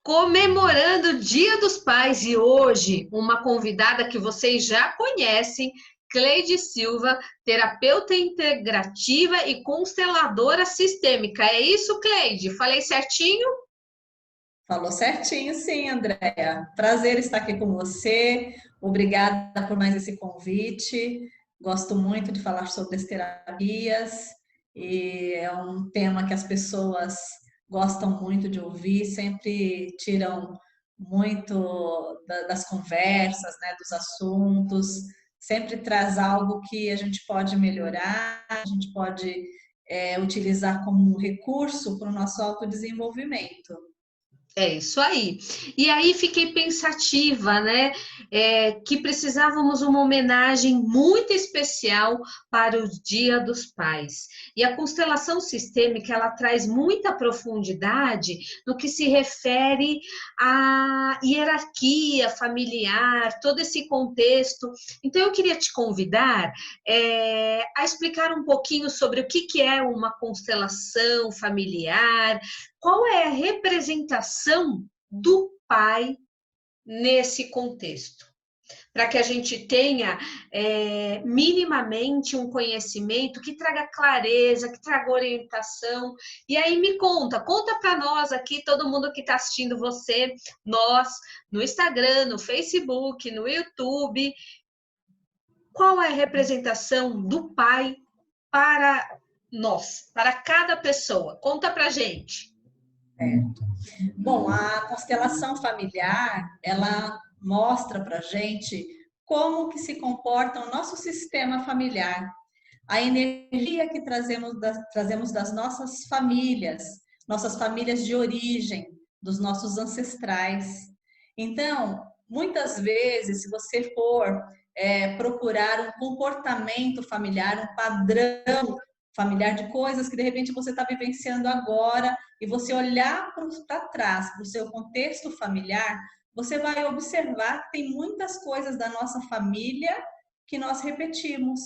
Comemorando o Dia dos Pais e hoje uma convidada que vocês já conhecem, Cleide Silva, terapeuta integrativa e consteladora sistêmica. É isso, Cleide? Falei certinho? Falou certinho, sim, Andréa. Prazer estar aqui com você. Obrigada por mais esse convite. Gosto muito de falar sobre as terapias e é um tema que as pessoas gostam muito de ouvir, sempre tiram muito das conversas, né, dos assuntos, sempre traz algo que a gente pode melhorar, a gente pode utilizar como um recurso para o nosso autodesenvolvimento. É isso aí. E aí fiquei pensativa, né? Que precisávamos uma homenagem muito especial para o Dia dos Pais. E a constelação sistêmica ela traz muita profundidade no que se refere à hierarquia familiar, todo esse contexto. Então eu queria te convidar a explicar um pouquinho sobre o que é uma constelação familiar. Qual é a representação do pai nesse contexto? Para que a gente tenha minimamente um conhecimento que traga clareza, que traga orientação. E aí me conta para nós aqui, todo mundo que está assistindo você, nós, no Instagram, no Facebook, no YouTube, qual é a representação do pai para nós, para cada pessoa? Conta para gente. Bom, a constelação familiar, ela mostra para gente como que se comporta o nosso sistema familiar, a energia que trazemos das nossas famílias de origem, dos nossos ancestrais. Então, muitas vezes, se você for procurar um comportamento familiar, um padrão familiar de coisas que de repente você está vivenciando agora e você olhar para trás, para o seu contexto familiar, você vai observar que tem muitas coisas da nossa família que nós repetimos.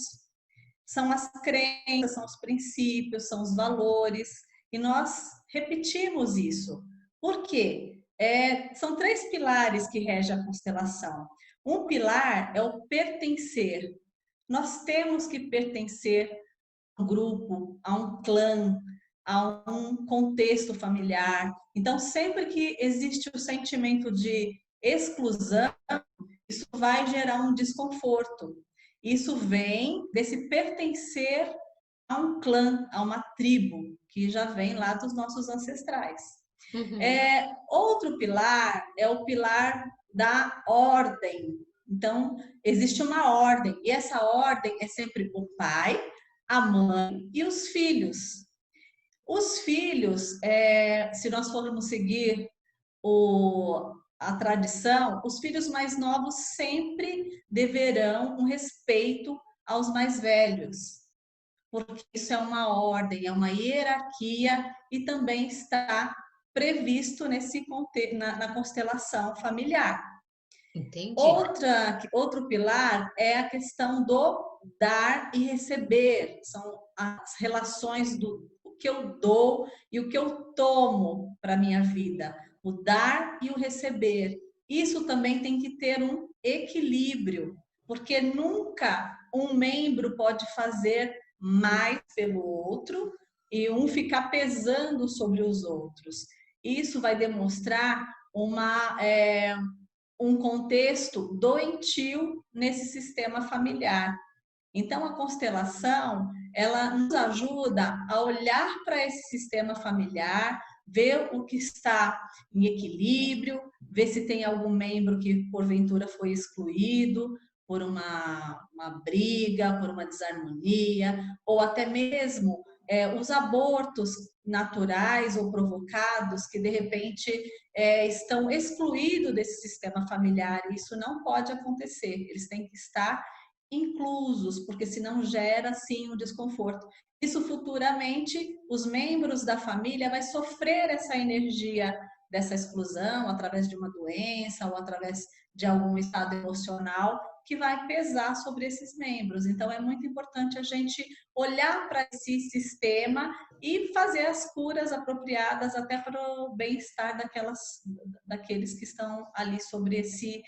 São as crenças, são os princípios, são os valores, e nós repetimos isso. Por quê? São três pilares que regem a constelação. Um pilar é o pertencer. Nós temos que pertencer a um grupo, a um clã, a um contexto familiar. Então, sempre que existe o sentimento de exclusão, isso vai gerar um desconforto. Isso vem desse pertencer a um clã, a uma tribo, que já vem lá dos nossos ancestrais. Uhum. Outro pilar é o pilar da ordem. Então, existe uma ordem, e essa ordem é sempre o pai, a mãe e os filhos. Os filhos, se nós formos seguir a tradição, os filhos mais novos sempre deverão um respeito aos mais velhos, porque isso é uma ordem, é uma hierarquia e também está previsto na constelação familiar. Entendi. Outro pilar é a questão do dar e receber, são as relações do o que eu dou e o que eu tomo para minha vida, o dar e o receber. Isso também tem que ter um equilíbrio, porque nunca um membro pode fazer mais pelo outro e um ficar pesando sobre os outros. Isso vai demonstrar um contexto doentio nesse sistema familiar. Então, a constelação, ela nos ajuda a olhar para esse sistema familiar, ver o que está em equilíbrio, ver se tem algum membro que, porventura, foi excluído por uma briga, por uma desarmonia, ou até mesmo os abortos naturais ou provocados que, de repente, estão excluídos desse sistema familiar. Isso não pode acontecer, eles têm que estar inclusos, porque senão gera sim um desconforto. Isso futuramente os membros da família vai sofrer essa energia dessa exclusão, através de uma doença ou através de algum estado emocional que vai pesar sobre esses membros. Então, é muito importante a gente olhar para esse sistema e fazer as curas apropriadas até para o bem-estar daqueles que estão ali sobre esse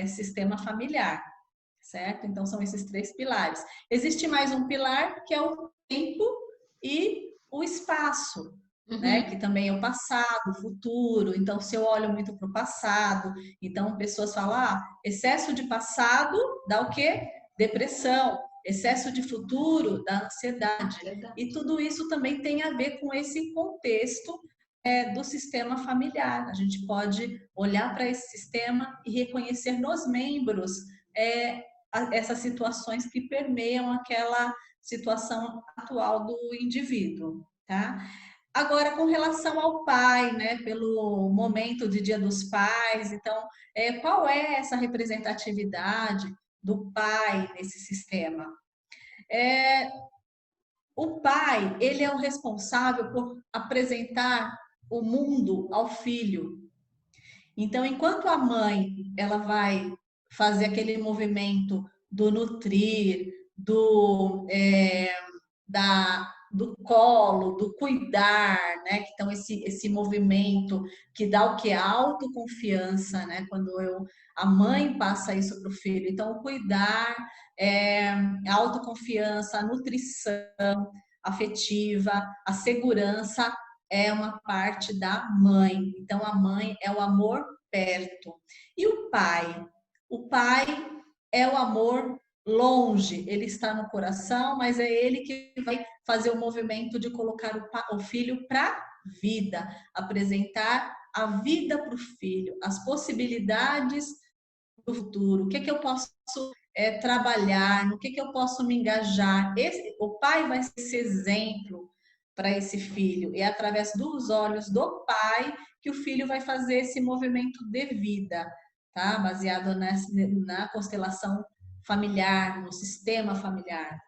sistema familiar, certo? Então, são esses 3 pilares. Existe mais um pilar, que é o tempo e o espaço, né? Que também é o passado, o futuro. Então, se eu olho muito para o passado, então pessoas falam, excesso de passado dá o quê? Depressão. Excesso de futuro dá ansiedade. E tudo isso também tem a ver com esse contexto do sistema familiar. A gente pode olhar para esse sistema e reconhecer nos membros essas situações que permeiam aquela situação atual do indivíduo, tá? Agora, com relação ao pai, né, pelo momento de Dia dos Pais, então, qual é essa representatividade do pai nesse sistema? O pai, ele é o responsável por apresentar o mundo ao filho. Então, enquanto a mãe, ela vai fazer aquele movimento do nutrir, do colo, do cuidar, né? Então, esse movimento que dá o que? A autoconfiança, né? Quando a mãe passa isso para o filho. Então, o cuidar, a autoconfiança, a nutrição afetiva, a segurança é uma parte da mãe. Então, a mãe é o amor perto. E o pai? O pai é o amor longe, ele está no coração, mas é ele que vai fazer o movimento de colocar o filho para a vida, apresentar a vida para o filho, as possibilidades do futuro, o que eu posso trabalhar, no que eu posso me engajar. O pai vai ser esse exemplo para esse filho, e é através dos olhos do pai que o filho vai fazer esse movimento de vida, tá? Baseado na constelação familiar, no sistema familiar.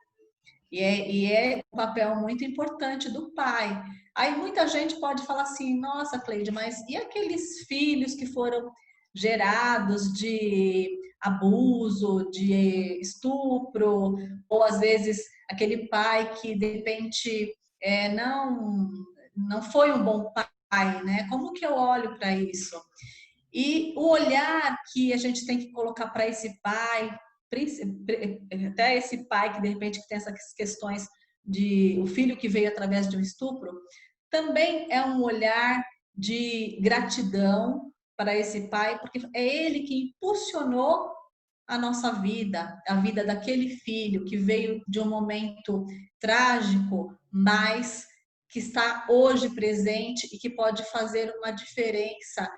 E é um papel muito importante do pai. Aí muita gente pode falar assim, nossa, Cleide, mas e aqueles filhos que foram gerados de abuso, de estupro, ou às vezes aquele pai que de repente não foi um bom pai, né? Como que eu olho para isso? E o olhar que a gente tem que colocar para esse pai, até esse pai que de repente que tem essas questões de o filho que veio através de um estupro, também é um olhar de gratidão para esse pai, porque é ele que impulsionou a nossa vida, a vida daquele filho que veio de um momento trágico, mas que está hoje presente e que pode fazer uma diferença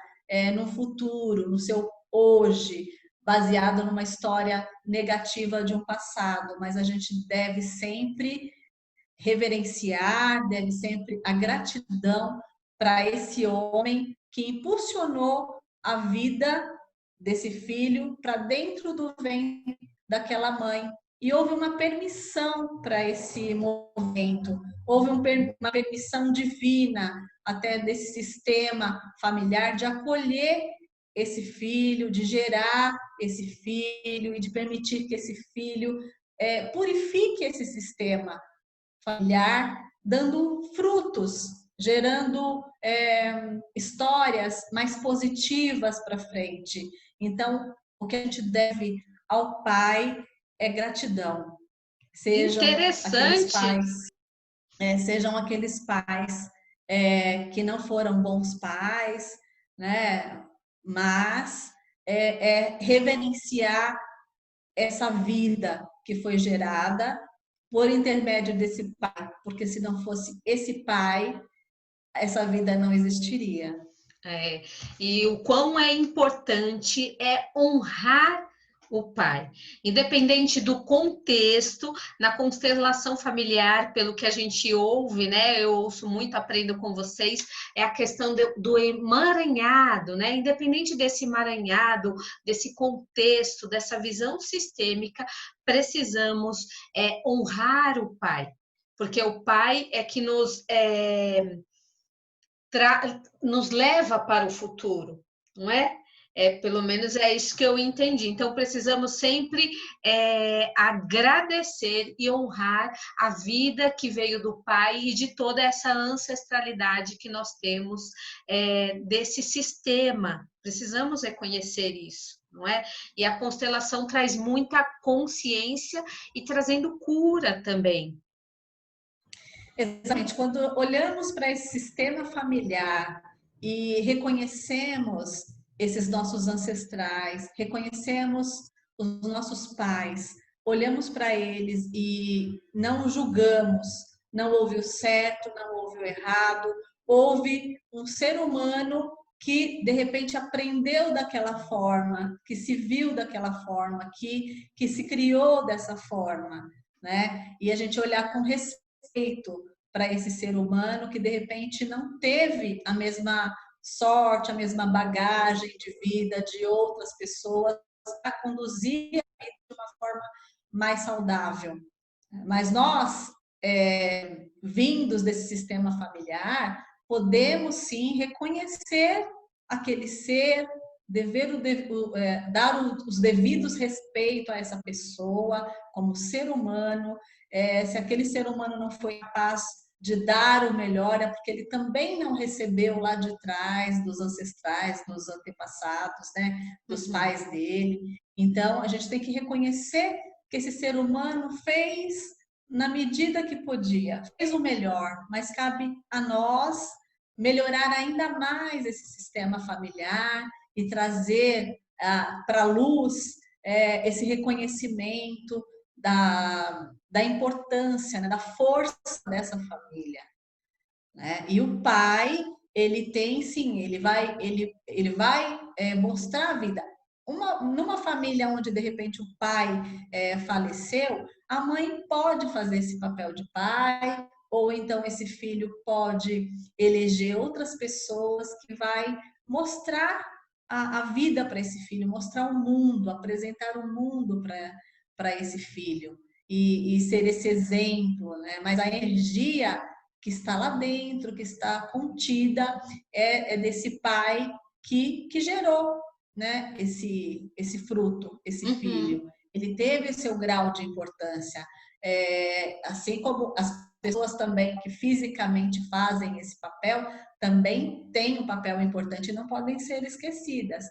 no futuro, no seu hoje, baseado numa história negativa de um passado. Mas a gente deve sempre reverenciar, deve sempre a gratidão para esse homem que impulsionou a vida desse filho para dentro do ventre daquela mãe. E houve uma permissão para esse movimento, houve uma permissão divina até desse sistema familiar de acolher esse filho, de gerar esse filho e de permitir que esse filho purifique esse sistema familiar, dando frutos, gerando histórias mais positivas para frente. Então, o que a gente deve ao pai é gratidão. Interessante. Sejam aqueles pais que não foram bons pais, né? Mas reverenciar essa vida que foi gerada por intermédio desse pai, porque se não fosse esse pai, essa vida não existiria. E o quão é importante é honrar o pai, independente do contexto, na constelação familiar, pelo que a gente ouve, né? Eu ouço muito, aprendo com vocês, é a questão do emaranhado, né? Independente desse emaranhado, desse contexto, dessa visão sistêmica, precisamos honrar o pai, porque o pai é que nos nos leva para o futuro, não é? Pelo menos é isso que eu entendi. Então, precisamos sempre agradecer e honrar a vida que veio do Pai e de toda essa ancestralidade que nós temos desse sistema. Precisamos reconhecer isso, não é? E a constelação traz muita consciência e trazendo cura também. Exatamente. Quando olhamos para esse sistema familiar e reconhecemos esses nossos ancestrais, reconhecemos os nossos pais, olhamos para eles e não julgamos, não houve o certo, não houve o errado, houve um ser humano que de repente aprendeu daquela forma, que se viu daquela forma, que se criou dessa forma, né? E a gente olhar com respeito para esse ser humano que de repente não teve a mesma sorte, a mesma bagagem de vida de outras pessoas para conduzir de uma forma mais saudável. Mas nós, vindos desse sistema familiar, podemos sim reconhecer aquele ser, dar os devidos respeitos a essa pessoa como ser humano. Se aquele ser humano não foi capaz de dar o melhor, é porque ele também não recebeu lá de trás, dos ancestrais, dos antepassados, né, dos pais dele. Então, a gente tem que reconhecer que esse ser humano fez na medida que podia, fez o melhor, mas cabe a nós melhorar ainda mais esse sistema familiar e trazer para a luz esse reconhecimento da importância, né, da força dessa família, né? E o pai, ele tem sim, ele vai mostrar a vida. Numa família onde de repente o pai faleceu, a mãe pode fazer esse papel de pai, ou então esse filho pode eleger outras pessoas que vai mostrar a vida para esse filho, mostrar o mundo, apresentar o mundo para esse filho e ser esse exemplo, né? Mas a energia que está lá dentro, que está contida, é desse pai que gerou, né, esse fruto, esse filho. Ele teve seu grau de importância, assim como as pessoas também que fisicamente fazem esse papel também têm um papel importante e não podem ser esquecidas.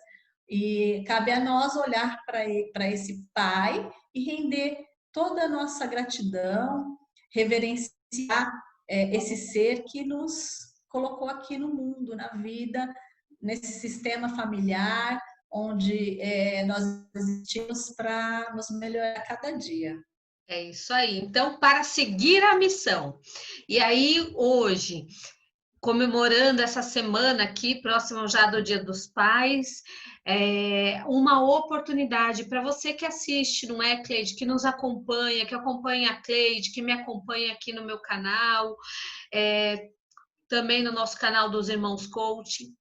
E cabe a nós olhar para esse pai e render toda a nossa gratidão, reverenciar esse ser que nos colocou aqui no mundo, na vida, nesse sistema familiar, onde nós existimos para nos melhorar a cada dia. É isso aí. Então, para seguir a missão. E aí, hoje, comemorando essa semana aqui, próximo já do Dia dos Pais, uma oportunidade para você que assiste, não é, Cleide? Que nos acompanha, que acompanha a Cleide, que me acompanha aqui no meu canal, também no nosso canal dos Irmãos Coach.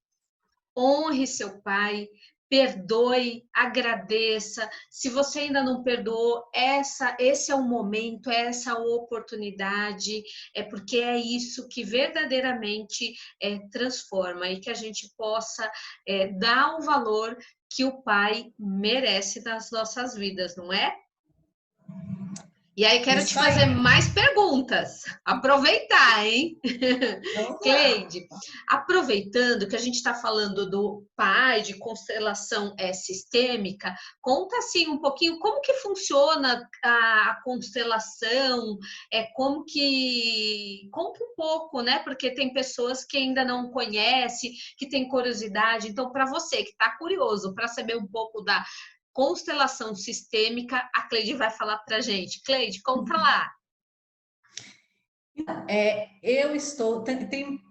Honre seu pai, perdoe, agradeça. Se você ainda não perdoou, esse é o momento, essa é a oportunidade, porque é isso que verdadeiramente transforma e que a gente possa dar o valor que o pai merece nas nossas vidas, não é? E aí, quero te fazer mais perguntas. Aproveitar, hein? Cleide, aproveitando que a gente está falando do pai, de constelação sistêmica, conta assim um pouquinho como que funciona a constelação, conta um pouco, né? Porque tem pessoas que ainda não conhecem, que têm curiosidade. Então, para você que está curioso para saber um pouco da constelação sistêmica, a Cleide vai falar para a gente. Cleide, conta lá.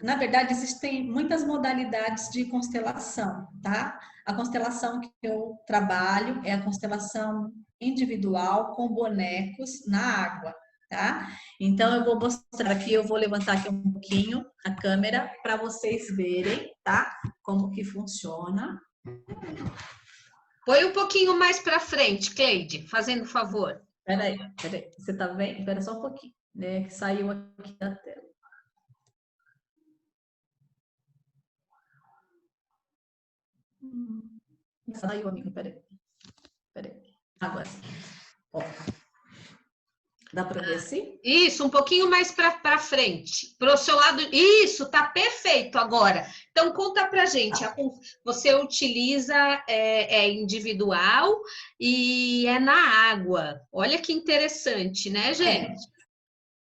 Na verdade, existem muitas modalidades de constelação, tá? A constelação que eu trabalho é a constelação individual com bonecos na água, tá? Então, eu vou mostrar aqui, eu vou levantar aqui um pouquinho a câmera para vocês verem, tá? Como que funciona. Põe um pouquinho mais para frente, Cleide, fazendo favor. Peraí. Você tá vendo? Espera só um pouquinho, né? Que saiu aqui da tela. Saiu, amigo, peraí. Agora. Ó. Dá para ver assim? Isso, um pouquinho mais para frente, para o seu lado. Isso, tá perfeito agora. Então, conta para gente. Você utiliza individual e é na água. Olha que interessante, né, gente?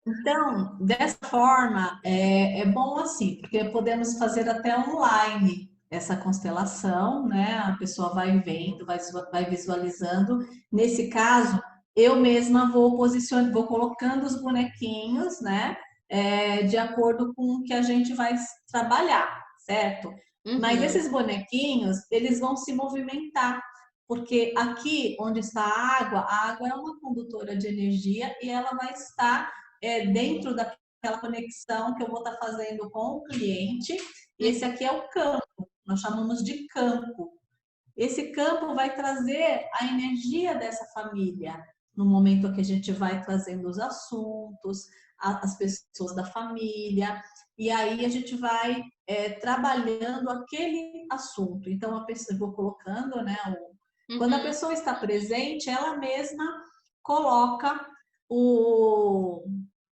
Então, dessa forma, é bom assim, porque podemos fazer até online essa constelação, né? A pessoa vai vendo, vai visualizando. Nesse caso, eu mesma vou posicionando, vou colocando os bonequinhos, né? De acordo com o que a gente vai trabalhar, certo? Mas Uhum. esses bonequinhos, eles vão se movimentar, porque aqui onde está a água é uma condutora de energia e ela vai estar dentro daquela conexão que eu vou estar fazendo com o cliente. Esse aqui é o campo, nós chamamos de campo. Esse campo vai trazer a energia dessa família no momento que a gente vai trazendo os assuntos, as pessoas da família, e aí a gente vai trabalhando aquele assunto. Então, a pessoa, eu vou colocando, né? Quando a pessoa está presente, ela mesma coloca o,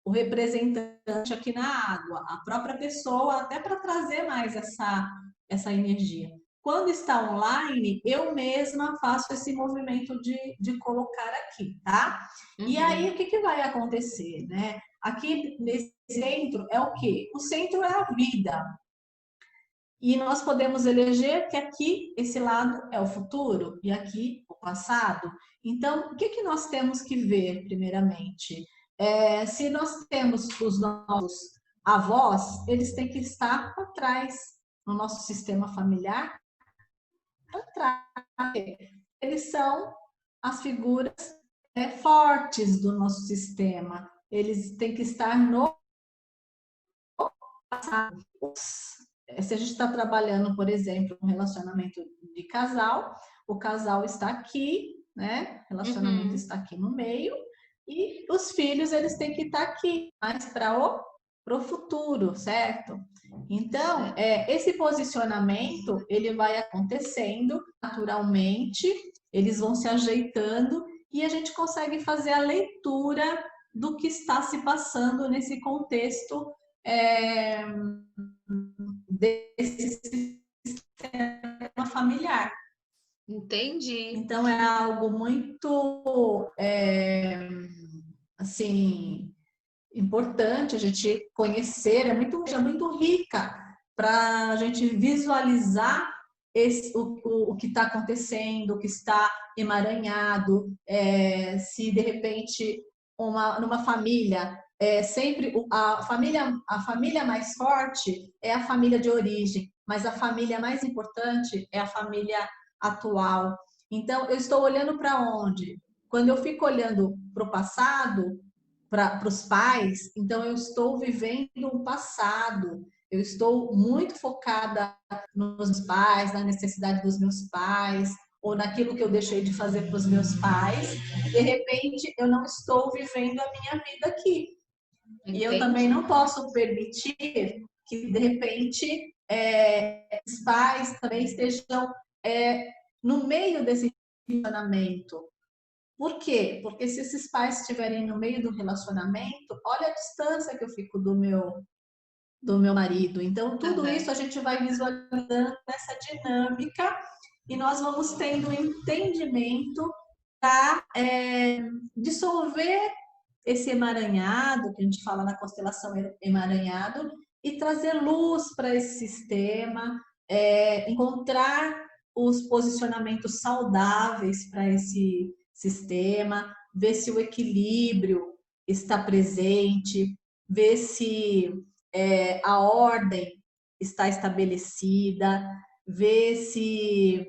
o representante aqui na água, a própria pessoa, até para trazer mais essa energia. Quando está online, eu mesma faço esse movimento de colocar aqui, tá? E aí, o que vai acontecer, né? Aqui nesse centro é o quê? O centro é a vida. E nós podemos eleger que aqui, esse lado é o futuro e aqui o passado. Então, o que nós temos que ver, primeiramente? Se nós temos os nossos avós, eles têm que estar atrás no nosso sistema familiar, atrás. Eles são as figuras fortes do nosso sistema. Eles têm que estar no passado. Se a gente está trabalhando, por exemplo, um relacionamento de casal, o casal está aqui, né? O relacionamento está aqui no meio, e os filhos eles têm que estar aqui, mais para o futuro, certo? Então, esse posicionamento ele vai acontecendo naturalmente, eles vão se ajeitando e a gente consegue fazer a leitura do que está se passando nesse contexto desse sistema familiar. Entendi. Então é algo muito assim importante a gente conhecer, é muito rica para a gente visualizar o que está acontecendo, o que está emaranhado, se de repente numa família sempre a família mais forte é a família de origem, mas a família mais importante é a família atual. Então eu estou olhando para onde? Quando eu fico olhando para o passado, para os pais, então eu estou vivendo um passado, eu estou muito focada nos meus pais, na necessidade dos meus pais, ou naquilo que eu deixei de fazer para os meus pais, de repente eu não estou vivendo a minha vida aqui. Entendi. E eu também não posso permitir que, de repente, os pais também estejam no meio desse relacionamento. Por quê? Porque se esses pais estiverem no meio do relacionamento, olha a distância que eu fico do meu marido. Então, tudo isso a gente vai visualizando nessa dinâmica e nós vamos tendo um entendimento para dissolver esse emaranhado, que a gente fala na constelação emaranhado, e trazer luz para esse sistema, encontrar os posicionamentos saudáveis para esse sistema, ver se o equilíbrio está presente, ver se a ordem está estabelecida, ver se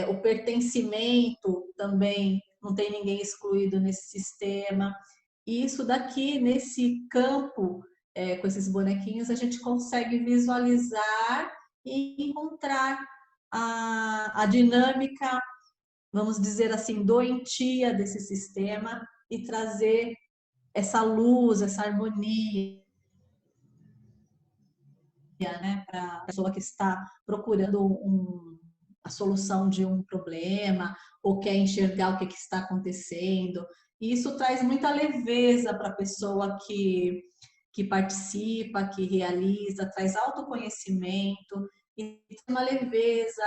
o pertencimento também não tem ninguém excluído nesse sistema. E isso daqui, nesse campo, com esses bonequinhos, a gente consegue visualizar e encontrar a dinâmica, vamos dizer assim, doentia desse sistema e trazer essa luz, essa harmonia, né, para a pessoa que está procurando a solução de um problema ou quer enxergar o que está acontecendo. E isso traz muita leveza para a pessoa que participa, que realiza, traz autoconhecimento e uma leveza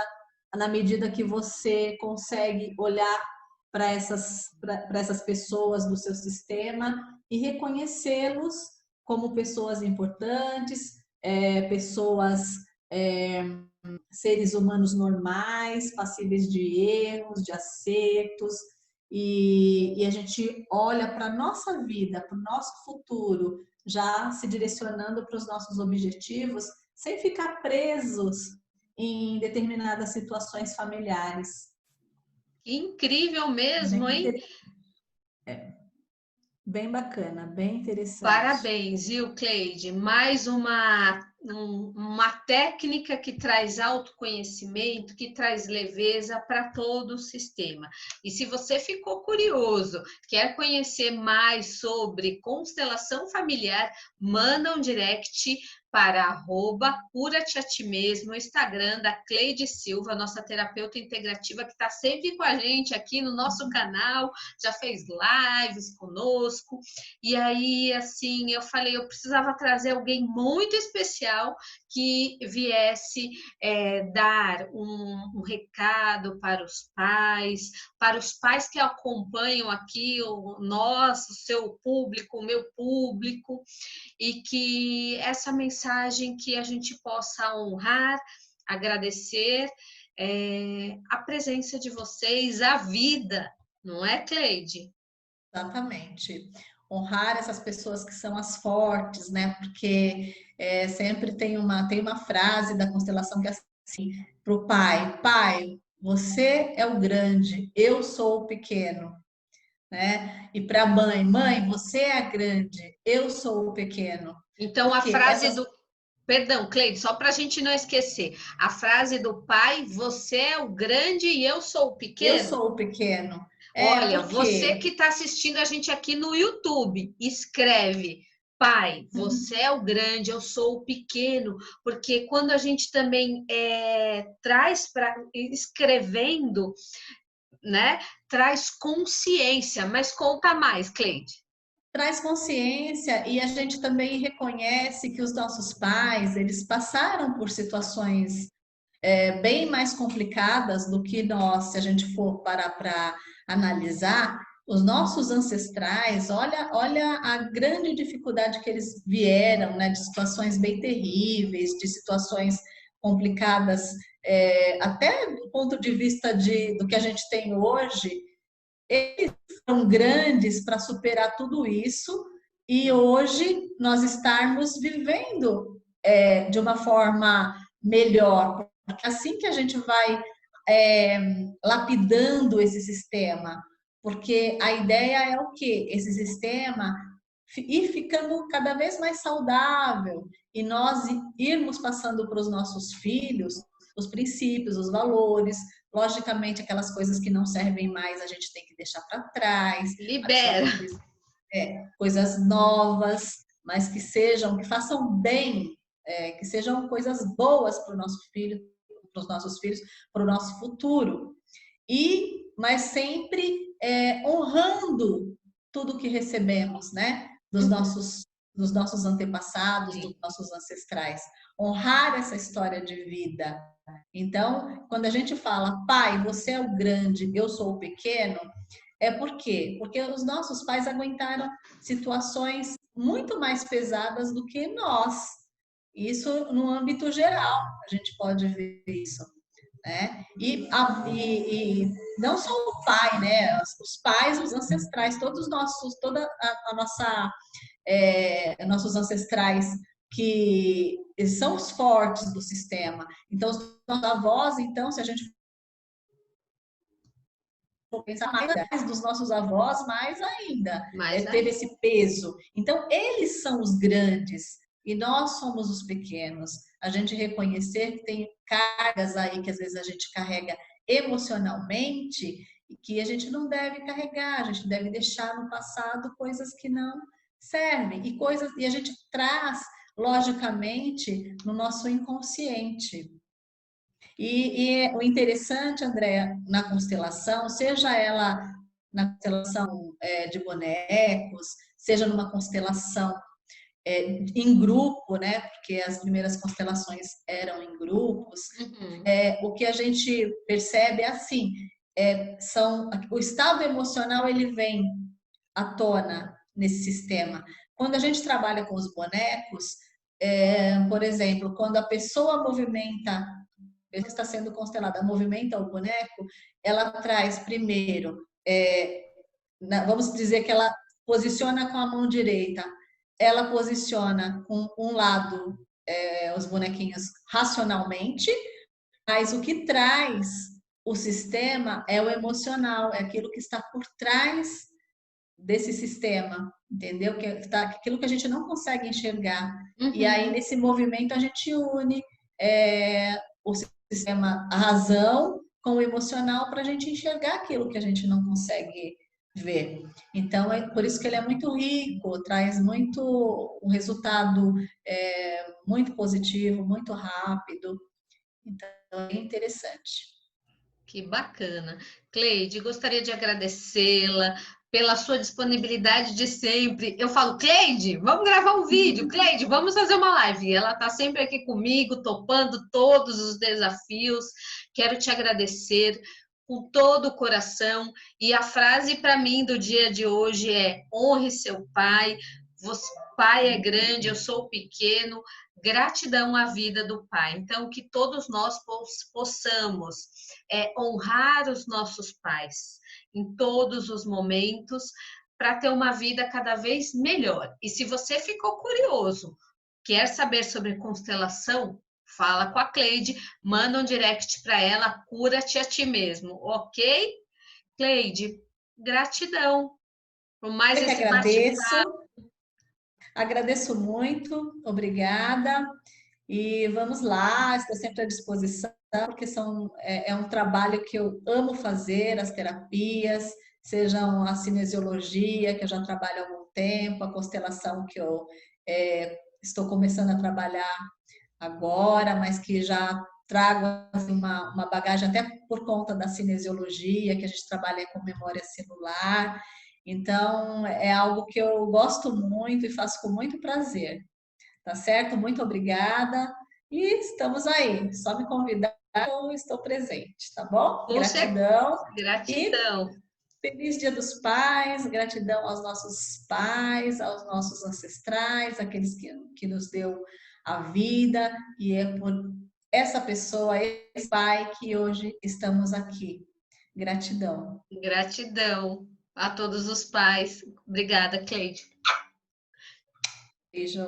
na medida que você consegue olhar para essas pessoas do seu sistema e reconhecê-los como pessoas importantes, pessoas, seres humanos normais, passíveis de erros, de acertos, e a gente olha para a nossa vida, para o nosso futuro, já se direcionando para os nossos objetivos, sem ficar presos em determinadas situações familiares. Incrível mesmo, Bem, hein? bem bacana, bem interessante. Parabéns, viu, Cleide? Mais uma técnica que traz autoconhecimento, que traz leveza para todo o sistema. E se você ficou curioso, quer conhecer mais sobre constelação familiar, manda um direct para @cura-te a ti mesmo, no Instagram da Cleide Silva, nossa terapeuta integrativa, que está sempre com a gente aqui no nosso canal, já fez lives conosco. E aí, assim, eu falei, eu precisava trazer alguém muito especial que viesse dar um recado para os pais que acompanham aqui o nosso, o seu público, o meu público, e que essa mensagem que a gente possa honrar, agradecer a presença de vocês, a vida, não é, Cleide? Exatamente. Honrar essas pessoas que são as fortes, né? Porque sempre tem uma frase da constelação que é assim, para o pai: pai, você é o grande, eu sou o pequeno, né? E para a mãe: mãe, você é a grande, eu sou o pequeno. Então, a Porque frase essas do. Perdão, Cleide, só para a gente não esquecer. A frase do pai, você é o grande e eu sou o eu pequeno. sou o pequeno. Olha, você que Porque está assistindo a gente aqui no YouTube, escreve. Pai, você é o grande, eu sou o pequeno, porque quando a gente também traz para escrevendo, né, traz consciência. Mas conta mais, Cleide. traz consciência e a gente também reconhece que os nossos pais, eles passaram por situações bem mais complicadas do que nós, se a gente for parar para analisar, os nossos ancestrais, olha a grande dificuldade que eles vieram, né, de situações bem terríveis, de situações complicadas, até do ponto de vista do que a gente tem hoje, eles foram grandes para superar tudo isso e hoje nós estarmos vivendo de uma forma melhor, porque assim que a gente vai lapidando esse sistema, porque a ideia é o quê? Esse sistema ir ficando cada vez mais saudável e nós irmos passando para os nossos filhos os princípios, os valores, logicamente aquelas coisas que não servem mais a gente tem que deixar para trás, Libera. absorver coisas novas, mas que sejam, que façam bem, que sejam coisas boas para o nosso filho, para os nossos filhos, para o nosso futuro. Mas sempre honrando tudo que recebemos, né? Dos nossos antepassados, dos nossos ancestrais. Honrar essa história de vida. Então, quando a gente fala, pai, você é o grande, eu sou o pequeno, por quê? Porque os nossos pais aguentaram situações muito mais pesadas do que nós. Isso no âmbito geral, a gente pode ver isso, né? E não só o pai, né? Os pais, os ancestrais, toda a nossa, nossos ancestrais que são os fortes do sistema. Então, os nossos avós, então, se a gente pensar mais dos nossos avós, mais ainda, Mais teve aí. esse peso. Então, eles são os grandes e nós somos os pequenos. A gente reconhecer que tem cargas aí que às vezes a gente carrega emocionalmente e que a gente não deve carregar, a gente deve deixar no passado coisas que não servem e a gente traz logicamente no nosso inconsciente. O interessante, Andréa, na constelação, seja ela na constelação de bonecos, seja numa constelação em grupo, né? Porque as primeiras constelações eram em grupos. Uhum. O que a gente percebe é assim, o estado emocional ele vem à tona nesse sistema. Quando a gente trabalha com os bonecos, por exemplo, quando a pessoa movimenta, que está sendo constelada, movimenta o boneco, ela traz primeiro, vamos dizer que ela posiciona com a mão direita, ela posiciona com um lado os bonequinhos racionalmente, mas o que traz o sistema é o emocional, é aquilo que está por trás desse sistema, entendeu? Aquilo que a gente não consegue enxergar. E aí, Uhum. nesse movimento, a gente une o sistema, a razão com o emocional para a gente enxergar aquilo que a gente não consegue ver. Então, é por isso que ele é muito rico, traz muito um resultado muito positivo, muito rápido. Então, é interessante. Que bacana. Cleide, gostaria de agradecê-la pela sua disponibilidade de sempre. Eu falo, Cleide, vamos gravar um vídeo. Cleide, vamos fazer uma live. Ela está sempre aqui comigo, topando todos os desafios. Quero te agradecer com todo o coração. E a frase para mim do dia de hoje é: honre seu pai. Você, pai é grande, eu sou pequeno. Gratidão à vida do pai. Então, que todos nós possamos honrar os nossos pais em todos os momentos para ter uma vida cada vez melhor. E se você ficou curioso, quer saber sobre constelação, fala com a Cleide, manda um direct para ela, cura-te a ti mesmo, ok? Cleide, gratidão por mais Eu que esse bate-papo. agradeço muito, obrigada. E vamos lá, estou sempre à disposição, porque é um trabalho que eu amo fazer, as terapias, sejam a cinesiologia, que eu já trabalho há algum tempo, a constelação que eu estou começando a trabalhar agora, mas que já trago assim, uma bagagem até por conta da cinesiologia, que a gente trabalha com memória celular. Então, é algo que eu gosto muito e faço com muito prazer. Tá certo? Muito obrigada. E estamos aí. Só me convidar, eu estou presente, tá bom? Com certeza, Gratidão e gratidão. feliz Dia dos Pais. Gratidão aos nossos pais, aos nossos ancestrais, aqueles que nos deu a vida. E é por essa pessoa, esse pai, que hoje estamos aqui. Gratidão. Gratidão a todos os pais. Obrigada, Cleide. Beijo.